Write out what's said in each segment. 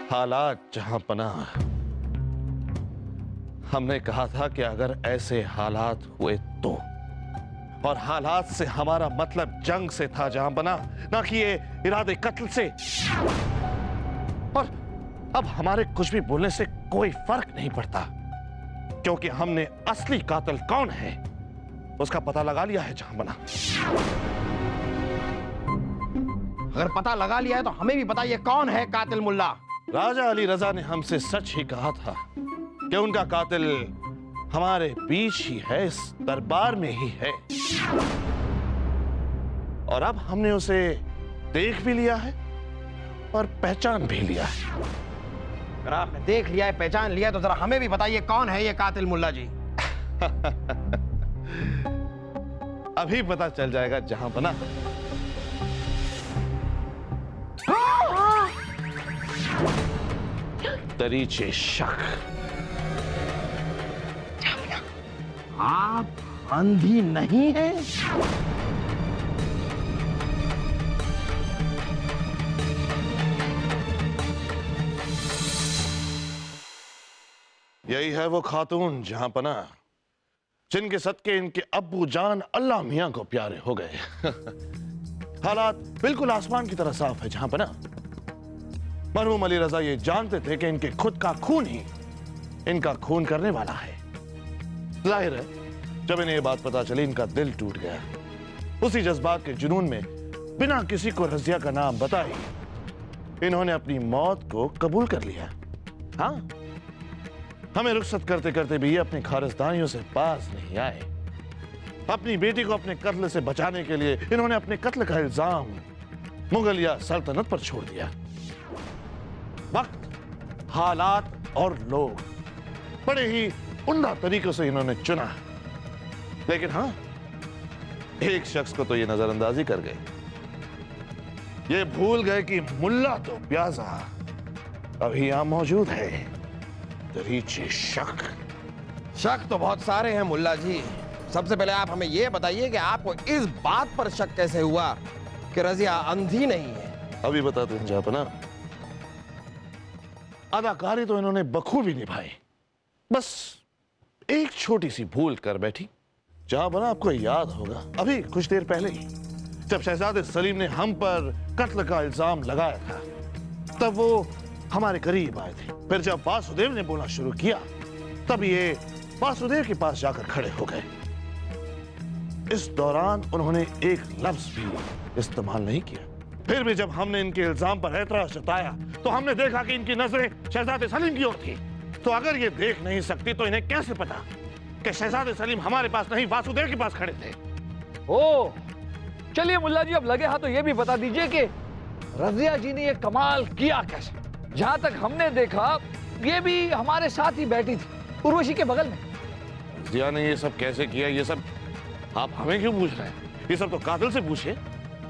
हालात जहां पनाह, हमने कहा था कि अगर ऐसे हालात हुए तो, और हालात से हमारा मतलब जंग से था जहां बना, ना कि ये इरादे कत्ल से। और अब हमारे कुछ भी बोलने से कोई फर्क नहीं पड़ता, क्योंकि हमने असली कातिल कौन है उसका पता लगा लिया है जहां बना। अगर पता लगा लिया है तो हमें भी बताइए कौन है कातिल मुल्ला। राजा अली रजा ने हमसे सच ही कहा था कि उनका कातिल हमारे बीच ही है, इस दरबार में ही है। और अब हमने उसे देख भी लिया है और पहचान भी लिया है। अगर आपने देख लिया है, पहचान लिया है, तो जरा हमें भी बताइए कौन है ये कातिल मुल्ला जी। अभी पता चल जाएगा जहां बना। दरीचे शक। आप अंधी नहीं हैं? यही है वो खातून जहां पना, जिनके सदके इनके अब्बू जान अल्लाह मियां को प्यारे हो गए। हालात बिल्कुल आसमान की तरह साफ है जहां पना। मरहूम अली रजा ये जानते थे कि इनके खुद का खून ही इनका खून करने वाला है। जाहिर है जब इन्हें ये बात पता चली इनका दिल टूट गया। उसी जज्बात के जुनून में बिना किसी को रजिया का नाम बताए इन्होंने अपनी मौत को कबूल कर लिया। हाँ, हमें रुखसत करते करते भी ये अपने खारिजदानियों से पास नहीं आए। अपनी बेटी को अपने कत्ल से बचाने के लिए इन्होंने अपने कत्ल का इल्जाम मुगलिया सल्तनत पर छोड़ दिया। वक्त, हालात और लोग बड़े ही उम्दा तरीकों से इन्होंने चुना, लेकिन हाँ, एक शख्स को तो ये नजरअंदाजी कर गए। ये भूल गए कि मुल्ला तो प्याजा अभी यहां मौजूद है। दरीचे शक। शक तो बहुत सारे हैं मुल्ला जी। सबसे पहले आप हमें यह बताइए कि आपको इस बात पर शक कैसे हुआ कि रजिया अंधी नहीं है। अभी बताते हैं जापना। अदाकारी तो इन्होंने बखूबी निभाई, बस एक छोटी सी भूल कर बैठी। जहां बना आपको याद होगा अभी कुछ देर पहले ही जब शहजादे सलीम ने हम पर कत्ल का इल्जाम लगाया था, तब वो हमारे करीब आए थे। फिर जब वासुदेव ने बोलना शुरू किया तब ये वासुदेव के पास जाकर खड़े हो गए। इस दौरान उन्होंने एक लफ्ज भी इस्तेमाल नहीं किया। फिर भी जब हमने इनके इल्जाम पर एतराज जताया तो हमने देखा कि इनकी नजरें शहजादे सलीम की ओर थी। तो अगर ये देख नहीं सकती तो इन्हें कैसे पता कि शहजादे सलीम हमारे पास नहीं वासुदेव के पास खड़े थे। ओ, चलिए मुल्ला जी, अब लगे हाथ तो ये भी बता दीजिए कि रजिया जी ने ये कमाल किया कैसे। जहां तक हमने देखा ये भी हमारे साथ ही बैठी थी, उर्वशी के बगल में। रजिया ने ये सब कैसे किया, ये सब आप हमें क्यों पूछ रहे हैं? ये सब तो कातिल से पूछिए।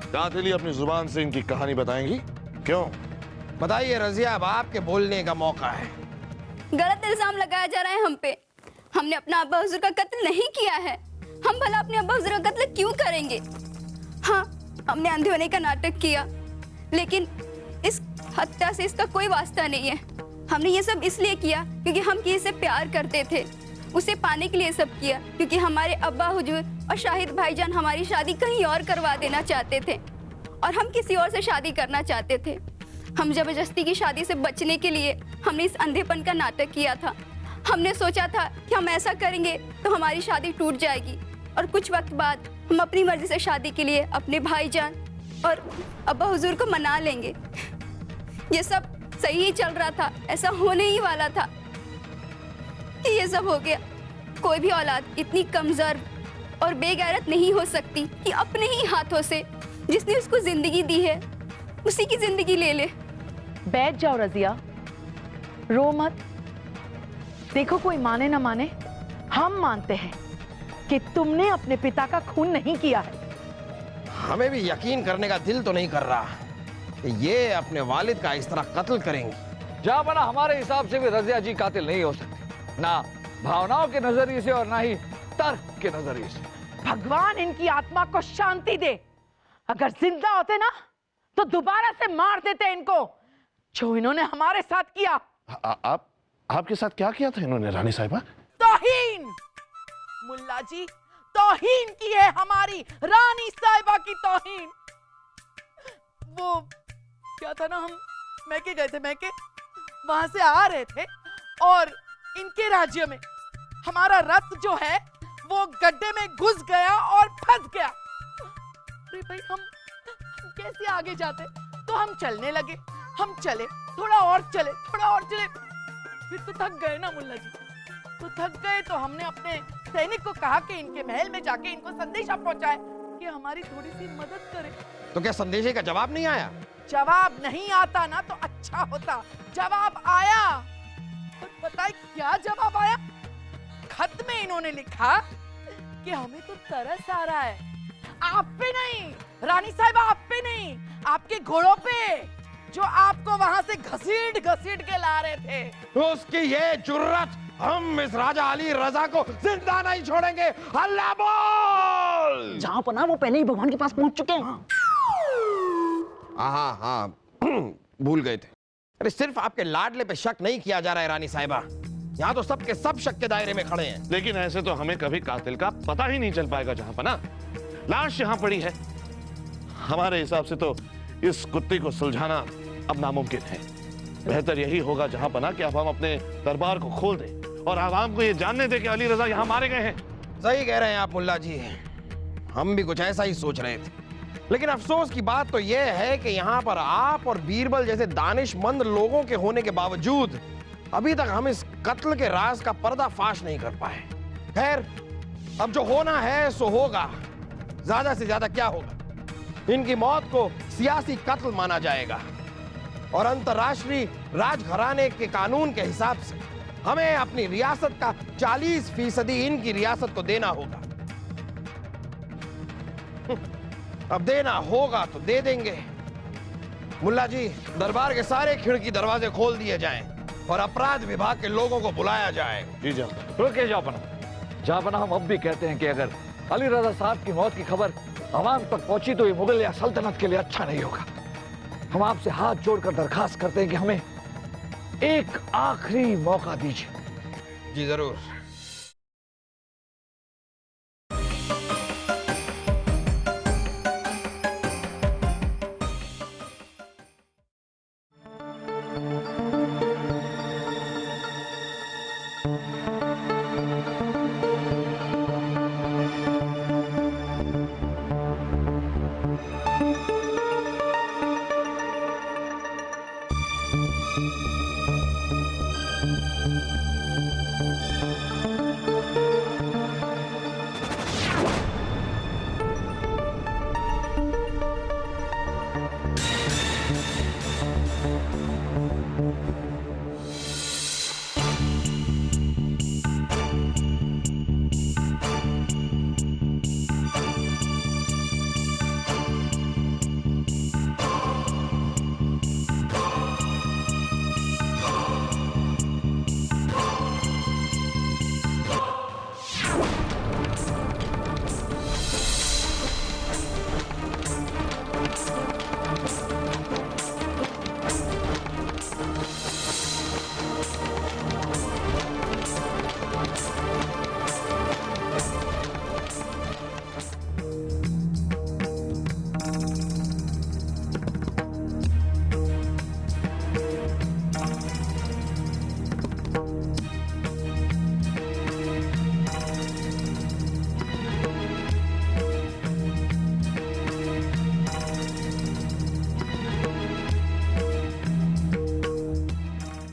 कातिल ही अपनी जुबान से इनकी कहानी बताएंगी। क्यों? बताइए रजिया, अब आपके बोलने का मौका है। गलत इल्जाम लगाया जा रहा है हम पे। हमने अपना अब्बा हुजूर का कत्ल नहीं किया है। हम भला अपने अब्बा हुजूर का कत्ल क्यों करेंगे? हाँ, हमने अंधे होने का नाटक किया, लेकिन इस हत्या से इसका कोई वास्ता नहीं है। हमने ये सब इसलिए किया क्योंकि हम किसी से प्यार करते थे। उसे पाने के लिए सब किया क्योंकि हमारे अब्बा हुजूर और शाहिद भाईजान हमारी शादी कहीं और करवा देना चाहते थे और हम किसी और से शादी करना चाहते थे। हम जबरदस्ती की शादी से बचने के लिए हमने इस अंधेपन का नाटक किया था। हमने सोचा था कि हम ऐसा करेंगे तो हमारी शादी टूट जाएगी और कुछ वक्त बाद हम अपनी मर्जी से शादी के लिए अपने भाईजान और अब्बा हुजूर को मना लेंगे। ये सब सही ही चल रहा था, ऐसा होने ही वाला था कि ये सब हो गया। कोई भी औलाद इतनी कमजोर और बेगैरत नहीं हो सकती कि अपने ही हाथों से जिसने उसको जिंदगी दी है उसी की जिंदगी ले ले। बैठ जाओ रजिया, रो मत। देखो, कोई माने ना माने, हम मानते हैं कि तुमने अपने पिता का खून नहीं किया है। हमें भी यकीन करने का दिल तो नहीं कर रहा कि ये अपने वालिद का इस तरह कत्ल करेंगी। जहां बना हमारे हिसाब से भी रजिया जी कातिल नहीं हो सकते, ना भावनाओं के नजरिए से और ना ही तर्क के नजरिए से। भगवान इनकी आत्मा को शांति दे। अगर जिंदा होते ना तो दोबारा से मार देते इनको, जो इन्होंने हमारे साथ किया। आपके साथ क्या किया था इन्होंने रानी साहिबा? तौहीन मुल्ला जी, तौहीन की है हमारी रानी साहिबा की तौहीन। वो क्या था ना, हम मैके गए थे, मैके वहां से आ रहे थे और इनके राज्य में हमारा रथ जो है वो गड्ढे में घुस गया और फंस गया। अरे भाई हम कैसे आगे जाते? तो हम चलने लगे, हम चले, थोड़ा और चले, थोड़ा और चले, फिर तो थक गए ना मुल्ला जी। तो थक गए तो हमने अपने सैनिक को कहा कि इनके महल में जाके इनको संदेशा पहुंचाए कि हमारी थोड़ी सी मदद करे। तो क्या संदेशे का जवाब नहीं आया? जवाब नहीं आता ना तो अच्छा होता। जवाब आया, और पता है क्या जवाब आया? खत में इन्होंने लिखा कि हमें तो तरस आ रहा है, आप पे नहीं रानी साहिबा, आप पे नहीं, आपके घोड़ों पे, जो आपको वहां से घसीट घसीट के ला रहे थे। उसकी ये जुर्रत, हम इस राजा अली रजा को जिंदा नहीं छोड़ेंगे। अल्लाह बोल। जहां पर ना वो पहले ही भगवान के पास पहुंच चुके हैं। हाँ भूल गए थे। अरे सिर्फ आपके लाडले पे शक नहीं किया जा रहा है रानी साहिबा, यहाँ तो सबके सब शक के दायरे में खड़े हैं। लेकिन ऐसे तो हमें कभी कातिल का पता ही नहीं चल पाएगा जहां पर ना लाश यहाँ पड़ी है। हमारे हिसाब से तो इस कुत्ते को सुलझाना अब नामुमकिन है। बेहतर यही होगा जहां पर ना कि अब हम अपने दरबार को खोल दें और आवाम को ये जानने दें कि अली रजा यहाँ मारे गए हैं। सही कह रहे हैं आप मुल्ला जी, हम भी कुछ ऐसा ही सोच रहे थे। लेकिन अफसोस की बात तो यह है कि यहाँ पर आप और बीरबल जैसे दानिशमंद लोगों के होने के बावजूद अभी तक हम इस कत्ल के राज का पर्दाफाश नहीं कर पाए। खैर, अब जो होना है सो होगा। ज्यादा से ज्यादा क्या होगा, इनकी मौत को सियासी कत्ल माना जाएगा और अंतर्राष्ट्रीय राजघराने के कानून के हिसाब से हमें अपनी रियासत का 40% इनकी रियासत को देना होगा। अब देना होगा तो दे देंगे। मुल्ला जी, दरबार के सारे खिड़की दरवाजे खोल दिए जाएं और अपराध विभाग के लोगों को बुलाया जाए। जी जनाब। रुके जापना, जापना हम अब भी कहते हैं कि अगर अली रजा साहब की मौत की खबर अवाम तक पहुंची तो ये मुगल या सल्तनत के लिए अच्छा नहीं होगा। हम आपसे हाथ जोड़कर दरखास्त करते हैं कि हमें एक आखिरी मौका दीजिए। जी जरूर।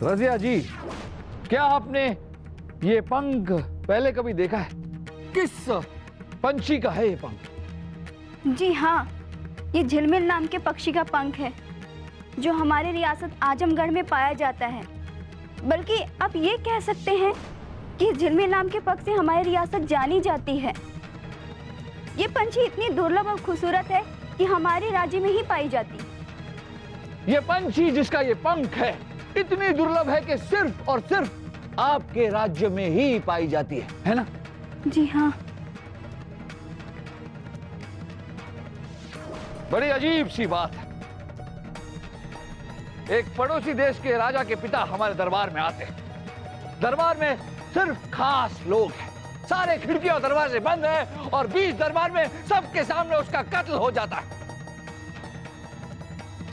रजिया जी, क्या आपने ये पंख पहले कभी देखा है? किस पंछी का है ये पंख? जी हाँ, ये झिलमिल नाम के पक्षी का पंख है जो हमारे रियासत आजमगढ़ में पाया जाता है। बल्कि आप ये कह सकते हैं कि झिलमिल नाम के पंख से हमारी रियासत जानी जाती है। ये पंछी इतनी दुर्लभ और खूबसूरत है कि हमारे राज्य में ही पाई जाती है। ये पंछी जिसका ये पंख है इतनी दुर्लभ है कि सिर्फ और सिर्फ आपके राज्य में ही पाई जाती है ना? जी हाँ। बड़ी अजीब सी बात है, एक पड़ोसी देश के राजा के पिता हमारे दरबार में आते हैं। दरबार में सिर्फ खास लोग हैं, सारे खिड़कियां और दरवाजे बंद हैं और बीच दरबार में सबके सामने उसका कत्ल हो जाता है।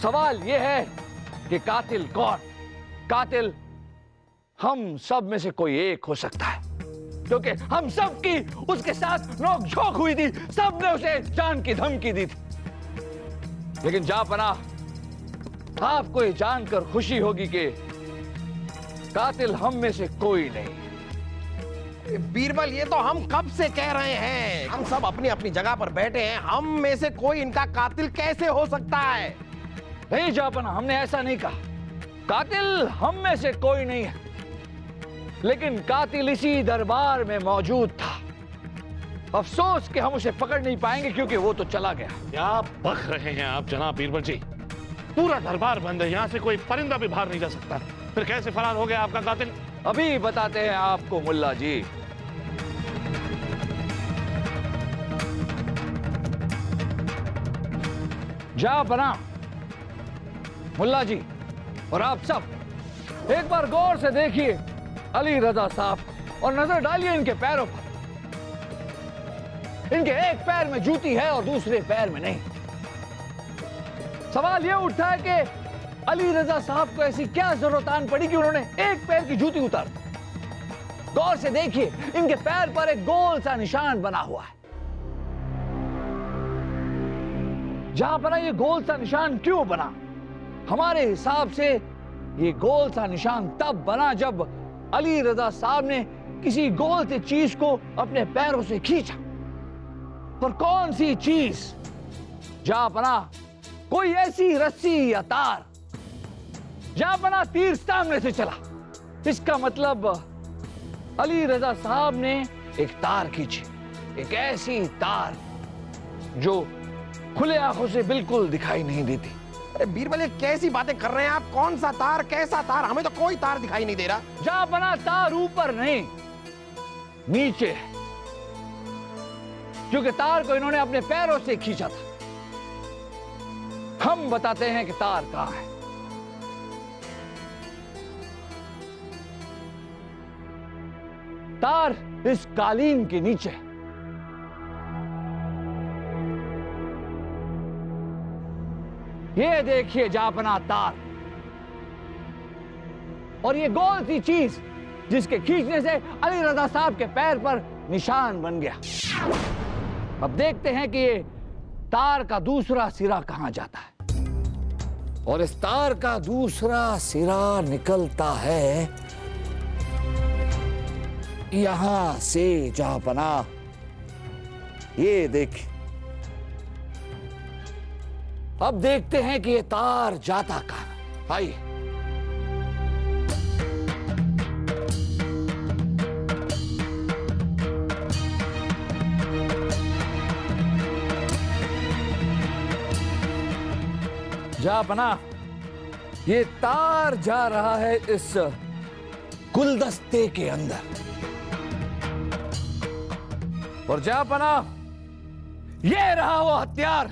सवाल यह है कि कातिल कौन? कातिल हम सब में से कोई एक हो सकता है, क्योंकि हम सब की उसके साथ नोक-झोंक हुई थी, सबने उसे जान की धमकी दी थी। लेकिन जहांपनाह, आपको ये जानकर खुशी होगी कि कातिल हम में से कोई नहीं। बीरबल, ये तो हम कब से कह रहे हैं, हम सब अपनी अपनी जगह पर बैठे हैं, हम में से कोई इनका कातिल कैसे हो सकता है? नहीं जहांपनाह, हमने ऐसा नहीं कहा। कातिल हम में से कोई नहीं है, लेकिन कातिल इसी दरबार में मौजूद था। अफसोस कि हम उसे पकड़ नहीं पाएंगे क्योंकि वो तो चला गया। क्या बक रहे हैं आप जनाब बीरबल जी? पूरा दरबार बंद है, यहाँ से कोई परिंदा भी बाहर नहीं जा सकता। फिर कैसे फरार हो गया आपका कातिल? अभी बताते हैं आपको मुल्ला जी। जहांपनाह, मुल्ला जी और आप सब एक बार गौर से देखिए अली रजा साहब और नजर डालिए इनके पैरों पर। इनके एक पैर में जूती है और दूसरे पैर में नहीं। सवाल यह उठता है कि अली रजा साहब को ऐसी क्या जरूरत आन पड़ी कि उन्होंने एक पैर की जूती उतार दी। गौर से देखिए, इनके पैर पर एक गोल सा निशान बना हुआ है। जहांपनाह, ये गोल सा निशान क्यों बना? हमारे हिसाब से ये गोल सा निशान तब बना जब अली रजा साहब ने किसी गोल सी चीज को अपने पैरों से खींचा। पर कौन सी चीज? जहांपनाह, कोई ऐसी रस्सी या तार। जहांपनाह, तीर सामने से चला, इसका मतलब अली रजा साहब ने एक तार खींची, एक ऐसी तार जो खुले आंखों से बिल्कुल दिखाई नहीं देती। अरे बीरबल, ये कैसी बातें कर रहे हैं आप? कौन सा तार, कैसा तार? हमें तो कोई तार दिखाई नहीं दे रहा। जहांपनाह, तार ऊपर नहीं, नीचे है, क्योंकि तार को इन्होंने अपने पैरों से खींचा था। हम बताते हैं कि तार कहां है। तार इस कालीन के नीचे है। ये देखिए जहांपनाह, तार और ये गोल सी चीज जिसके खींचने से अली रजा साहब के पैर पर निशान बन गया। अब देखते हैं कि ये तार का दूसरा सिरा कहां जाता है। और इस तार का दूसरा सिरा निकलता है यहां से। जहांपनाह, ये देखिए। अब देखते हैं कि ये तार जाता कहां। आइए। जहांपनाह, ये तार जा रहा है इस गुलदस्ते के अंदर। और जहांपनाह, ये रहा वो हथियार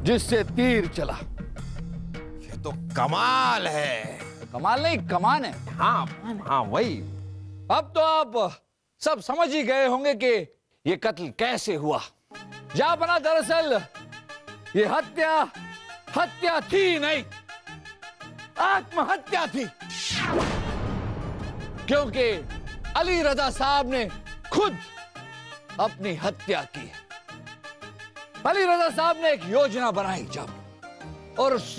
जिससे तीर चला। ये तो कमाल है। कमाल नहीं, कमान है। हाँ हाँ, वही। अब तो आप सब समझ ही गए होंगे कि ये कत्ल कैसे हुआ। जहांपनाह, दरअसल ये हत्या थी नहीं, आत्महत्या थी, क्योंकि अली रजा साहब ने खुद अपनी हत्या की। अली रजा साहब ने एक योजना बनाई जब, और उस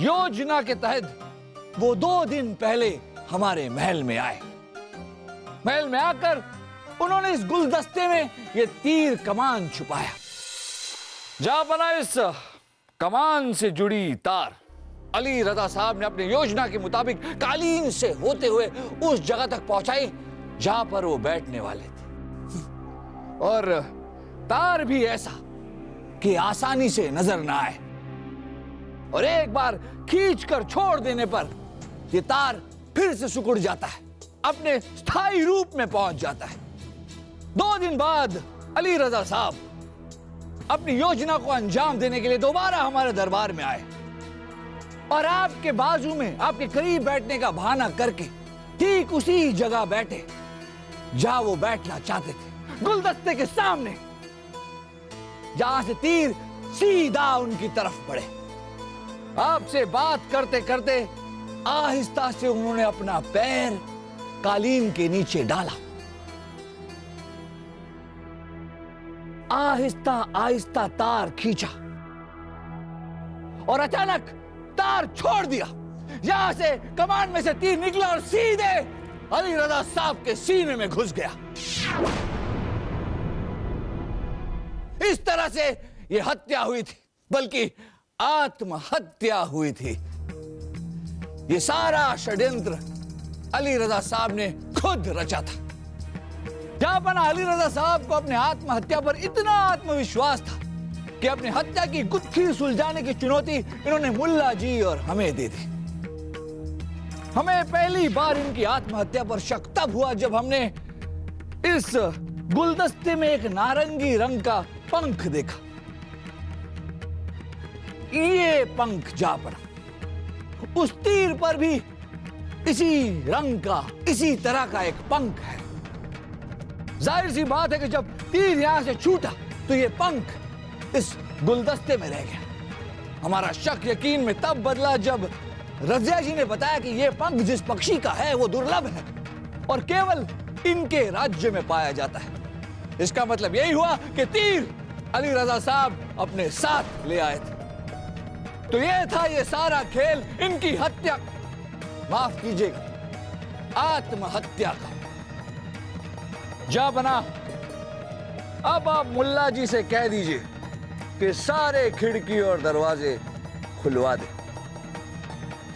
योजना के तहत वो 2 दिन पहले हमारे महल में आए। महल में आकर उन्होंने इस गुलदस्ते में ये तीर कमान छुपाया। जहांपनाह, इस कमान से जुड़ी तार अली रजा साहब ने अपनी योजना के मुताबिक कालीन से होते हुए उस जगह तक पहुंचाई जहां पर वो बैठने वाले थे। और तार भी ऐसा कि आसानी से नजर ना आए, और एक बार खींचकर छोड़ देने पर यह तार फिर से सिकुड़ जाता है अपने स्थायी रूप में पहुंच जाता है। 2 दिन बाद अली रजा साहब अपनी योजना को अंजाम देने के लिए दोबारा हमारे दरबार में आए और आपके बाजू में, आपके करीब बैठने का बहाना करके ठीक उसी जगह बैठे जहां वो बैठना चाहते थे, गुलदस्ते के सामने, जहां से तीर सीधा उनकी तरफ पड़े। आपसे बात करते करते आहिस्ता से उन्होंने अपना पैर कालीन के नीचे डाला। आहिस्ता आहिस्ता तार खींचा और अचानक तार छोड़ दिया। यहां से कमान में से तीर निकला और सीधे अली रजा साहब के सीने में घुस गया। इस तरह से यह हत्या हुई थी, बल्कि आत्महत्या हुई थी। यह सारा षड्यंत्र अली रजा साहब ने खुद रचा था। जहां अली रजा साहब को अपने आत्महत्या पर इतना आत्मविश्वास था कि अपनी हत्या की गुत्थी सुलझाने की चुनौती इन्होंने मुल्ला जी और हमें दे दी। हमें पहली बार इनकी आत्महत्या पर शक तब हुआ जब हमने इस गुलदस्ते में एक नारंगी रंग का पंख देखा। ये पंख जा पड़ा। उस तीर पर भी इसी रंग का, इसी तरह का एक पंख है। जाहिर सी बात है कि जब तीर यहां से छूटा तो ये पंख इस गुलदस्ते में रह गया। हमारा शक यकीन में तब बदला जब रज़िया जी ने बताया कि ये पंख जिस पक्षी का है वो दुर्लभ है और केवल इनके राज्य में पाया जाता है। इसका मतलब यही हुआ कि तीर अली रजा साहब अपने साथ ले आए थे। तो ये था ये सारा खेल इनकी हत्या, माफ कीजिएगा, आत्महत्या का। जा बना, अब आप मुल्ला जी से कह दीजिए कि सारे खिड़की और दरवाजे खुलवा दे।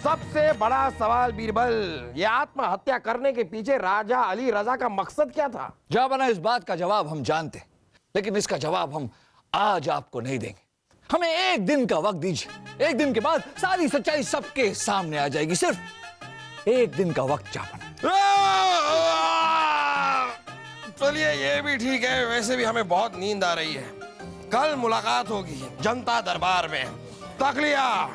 सबसे बड़ा सवाल बीरबल, ये आत्महत्या करने के पीछे राजा अली रजा का मकसद क्या था? जा बना, इस बात का जवाब हम जानते, लेकिन इसका जवाब हम आज आपको नहीं देंगे। हमें 1 दिन का वक्त दीजिए। 1 दिन के बाद सारी सच्चाई सबके सामने आ जाएगी। सिर्फ 1 दिन का वक्त जा बना। चलिए ये भी ठीक है, वैसे भी हमें बहुत नींद आ रही है। कल मुलाकात होगी जनता दरबार में। तकलिया।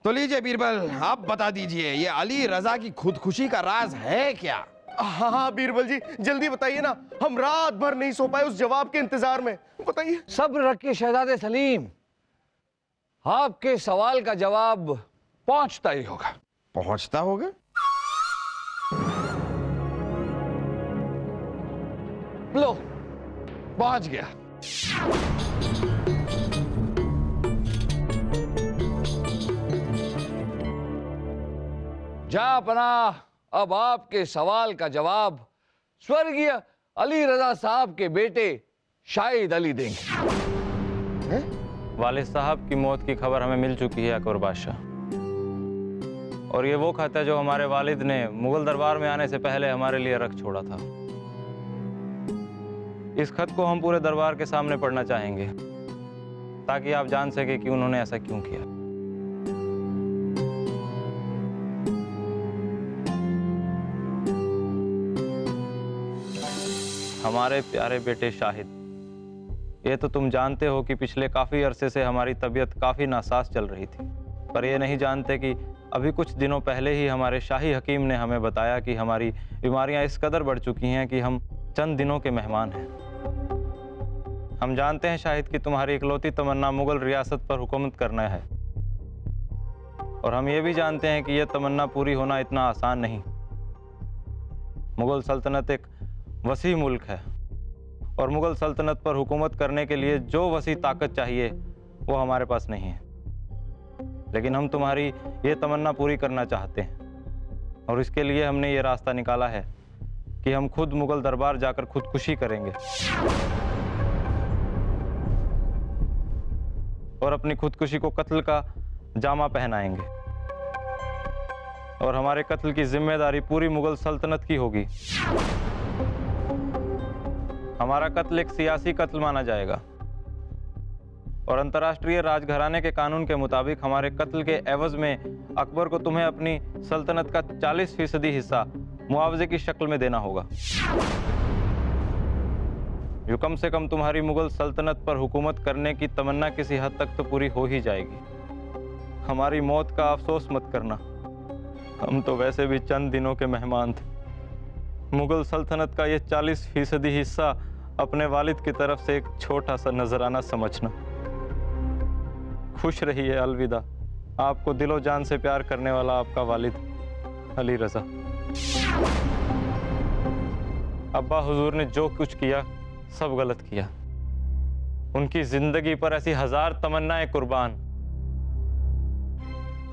तो लीजिए बीरबल, आप बता दीजिए ये अली रजा की खुदकुशी का राज है क्या? हाँ बीरबल जी, जल्दी बताइए ना, हम रात भर नहीं सो पाए उस जवाब के इंतजार में। बताइए। सब्र रखिए शहजादे सलीम, आपके सवाल का जवाब पहुंचता ही होगा। पहुंचता होगा? लो, पहुंच गया। जापना, अब आपके सवाल का जवाब स्वर्गीय अली रजा साहब के बेटे शाहिद अली देंगे। वालिद साहब की मौत की खबर हमें मिल चुकी है अकबर बादशाह, और ये वो खत है जो हमारे वालिद ने मुगल दरबार में आने से पहले हमारे लिए रख छोड़ा था। इस खत को हम पूरे दरबार के सामने पढ़ना चाहेंगे ताकि आप जान सके कि उन्होंने ऐसा क्यों किया। हमारे प्यारे बेटे शाहिद, ये तो तुम जानते हो कि पिछले काफ़ी अरसे से हमारी तबीयत काफ़ी नासाज चल रही थी, पर ये नहीं जानते कि अभी कुछ दिनों पहले ही हमारे शाही हकीम ने हमें बताया कि हमारी बीमारियां इस कदर बढ़ चुकी हैं कि हम चंद दिनों के मेहमान हैं। हम जानते हैं शाहिद कि तुम्हारी इकलौती तमन्ना मुगल रियासत पर हुकूमत करना है, और हम ये भी जानते हैं कि यह तमन्ना पूरी होना इतना आसान नहीं। मुगल सल्तनत एक वसी मुल्क है, और मुगल सल्तनत पर हुकूमत करने के लिए जो वसी ताकत चाहिए वो हमारे पास नहीं है। लेकिन हम तुम्हारी ये तमन्ना पूरी करना चाहते हैं, और इसके लिए हमने ये रास्ता निकाला है कि हम खुद मुगल दरबार जाकर खुदकुशी करेंगे और अपनी खुदकुशी को कत्ल का जामा पहनाएंगे, और हमारे कत्ल की जिम्मेदारी पूरी मुगल सल्तनत की होगी। हमारा कत्ल एक सियासी कत्ल माना जाएगा और अंतर्राष्ट्रीय राजघराने के कानून के मुताबिक हमारे कत्ल के एवज में अकबर को तुम्हें अपनी सल्तनत का 40% हिस्सा मुआवजे की शक्ल में देना होगा। जो कम से कम तुम्हारी मुगल सल्तनत पर हुकूमत करने की तमन्ना किसी हद तक तो पूरी हो ही जाएगी। हमारी मौत का अफसोस मत करना, हम तो वैसे भी चंद दिनों के मेहमान थे। मुगल सल्तनत का ये 40% हिस्सा अपने वालिद की तरफ से एक छोटा सा नजराना समझना। खुश रहिए, अलविदा। आपको दिलो जान से प्यार करने वाला आपका वालिद अली रजा। अब्बा हुजूर ने जो कुछ किया सब गलत किया। उनकी जिंदगी पर ऐसी 1000 तमन्नाएं कुर्बान।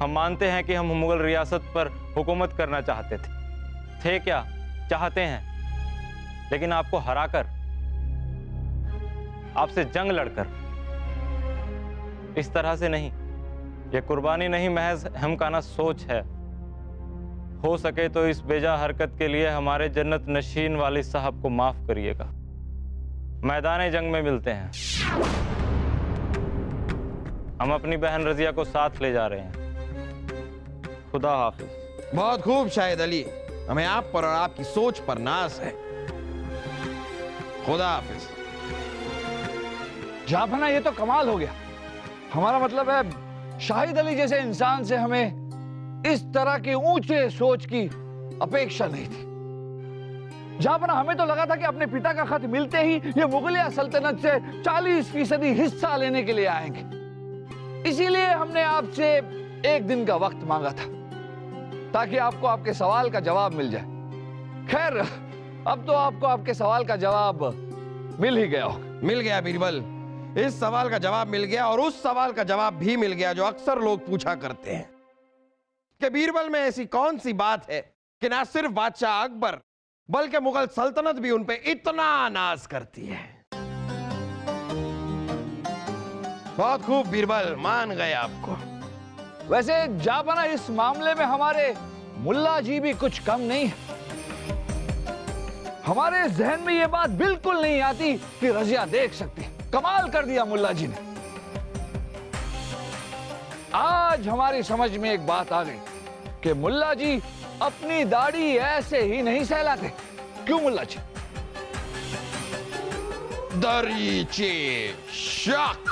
हम मानते हैं कि हम मुगल रियासत पर हुकूमत करना चाहते थे क्या, चाहते हैं, लेकिन आपको हराकर, आपसे जंग लड़कर, इस तरह से नहीं। यह कुर्बानी नहीं, महज हमकाना सोच है। हो सके तो इस बेजा हरकत के लिए हमारे जन्नत नशीन वालिद साहब को माफ करिएगा। मैदान जंग में मिलते हैं। हम अपनी बहन रजिया को साथ ले जा रहे हैं। खुदा हाफिज। बहुत खूब शाहिद अली, हमें आप पर और आपकी सोच पर नाज है। खुदा हाफिज। जाफना, ये तो कमाल हो गया। हमारा मतलब है शाहिद अली जैसे इंसान से हमें इस तरह की ऊंचे सोच की अपेक्षा नहीं थी। जाफना, हमें तो लगा था कि अपने पिता का खत मिलते ही ये मुगलिया सल्तनत से 40% हिस्सा लेने के लिए आएंगे। इसीलिए हमने आपसे एक दिन का वक्त मांगा था ताकि आपको आपके सवाल का जवाब मिल जाए। खैर, अब तो आपको आपके सवाल का जवाब मिल ही गया होगा। मिल गया बीरबल, इस सवाल का जवाब मिल गया और उस सवाल का जवाब भी मिल गया जो अक्सर लोग पूछा करते हैं कि बीरबल में ऐसी कौन सी बात है कि ना सिर्फ बादशाह अकबर बल्कि मुगल सल्तनत भी उन पे इतना नाज करती है। बहुत खूब बीरबल, मान गए आपको। वैसे जापाना, इस मामले में हमारे मुल्ला जी भी कुछ कम नहीं है। हमारे जहन में यह बात बिल्कुल नहीं आती कि रजिया देख सकती है। कमाल कर दिया मुल्ला जी ने। आज हमारी समझ में एक बात आ गई कि मुल्ला जी अपनी दाढ़ी ऐसे ही नहीं सहलाते। क्यों मुल्ला जी? दरीचे शक